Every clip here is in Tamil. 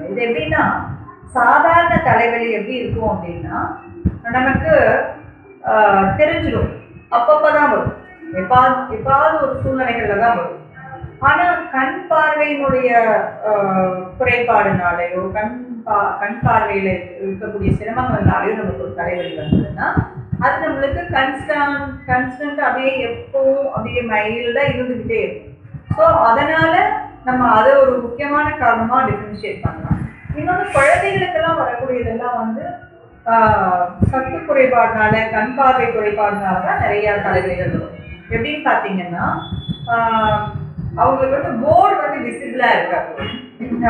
இது எப்படின்னா சாதாரண தலைவலி எப்படி இருக்கும் அப்படின்னா நமக்கு தெரிஞ்சிடும், அப்பப்பதான் வரும், எப்பாவது ஒரு சூழ்நிலைகள்ல தான் வரும். ஆனா கண் பார்வையினுடைய குறைபாடுனாலேயோ கண் பார்வையில இருக்கக்கூடிய சிரமங்கள்னாலேயோ நமக்கு ஒரு தலைவலி வந்ததுன்னா அது நம்மளுக்கு கன்ஸ்டன்ட் அப்படியே எப்பவும் அப்படியே மைல்டா இருந்துகிட்டே இருக்கும். ஸோ அதனால நம்ம அதை ஒரு முக்கியமான காரணமா டிஃபரன்ஷியேட் பண்ணலாம். இன்னொன்று குழந்தைகளுக்கெல்லாம் வரக்கூடியதெல்லாம் வந்து சத்து குறைபாடுனால கண் பார்வை குறைபாடுனால தான் நிறைய தலைவலிகள் வரும். எப்படின்னு பார்த்தீங்கன்னா அவங்களுக்கு வந்து போர்டு வந்து விசிபிளா இருக்காது.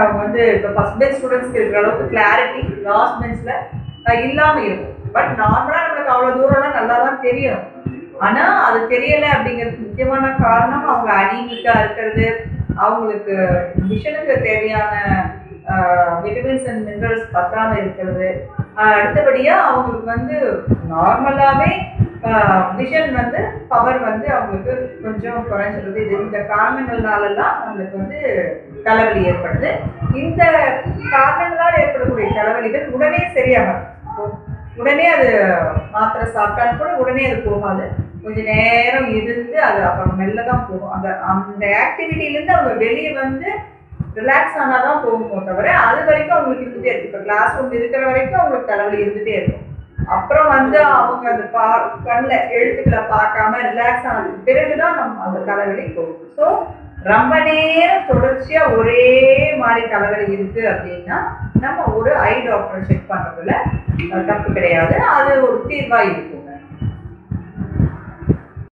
அவங்க வந்து இப்போ ஃபர்ஸ்ட் பெஞ்ச் ஸ்டூடெண்ட்ஸ்க்கு இருக்கிற அளவுக்கு கிளாரிட்டி லாஸ்ட் பெஞ்ச்ல இல்லாம இருக்கும். பட் நார்மலா நம்மளுக்கு அவ்வளவு தூரம்லாம் நல்லா தான் தெரியும். ஆனா அது தெரியல அப்படிங்கிறதுக்கு முக்கியமான காரணம் அவங்க அனீமிக்கா இருக்கிறது, அவங்களுக்கு விஷனுக்கு தேவையான விட்டமின்ஸ் அண்ட் மினரல்ஸ் பத்தாம இருக்கிறது. அடுத்தபடியா அவங்களுக்கு வந்து நார்மலாவே விஷன் வந்து பவர் வந்து அவங்களுக்கு கொஞ்சம் குறைஞ்சிருது. இது இந்த காரணங்கள்னாலலாம் நம்மளுக்கு வந்து தலைவலி ஏற்படுது. இந்த காரணங்களால் ஏற்படக்கூடிய தலைவலிகள் உடனே சரியாகாது. உடனே அது மாத்திரை சாப்பிட்டாலும் கூட உடனே அது போகாது. கொஞ்ச நேரம் இருந்து அது அப்புறம் மெல்ல தான் போகும். அந்த ஆக்டிவிட்டிலேருந்து அவங்க வெளியே வந்து ரிலாக்ஸ் ஆனாதான் போகுமோ தவிர அது வரைக்கும் அவங்களுக்கு இருந்துகிட்டே இருக்கு. இப்போ கிளாஸ் ரூம் இருக்கிற வரைக்கும் அவங்களுக்கு தலைவலி இருந்துகிட்டே இருக்கும். அப்புறம் வந்து அவங்க அந்த கண்ணில் எழுத்துக்களை பார்க்காம ரிலாக்ஸ் ஆனதுக்கு பிறகுதான் நம்ம அந்த தலைவலி போகும். ஸோ ரொம்ப நேரம் தொடர்ச்சியா ஒரே மாதிரி தலைவலி இருக்கு அப்படின்னா நம்ம ஒரு ஐ டாக்டரை செக் பண்றதுல தப்பு கிடையாது. அது ஒரு தீர்வா இருக்கும்.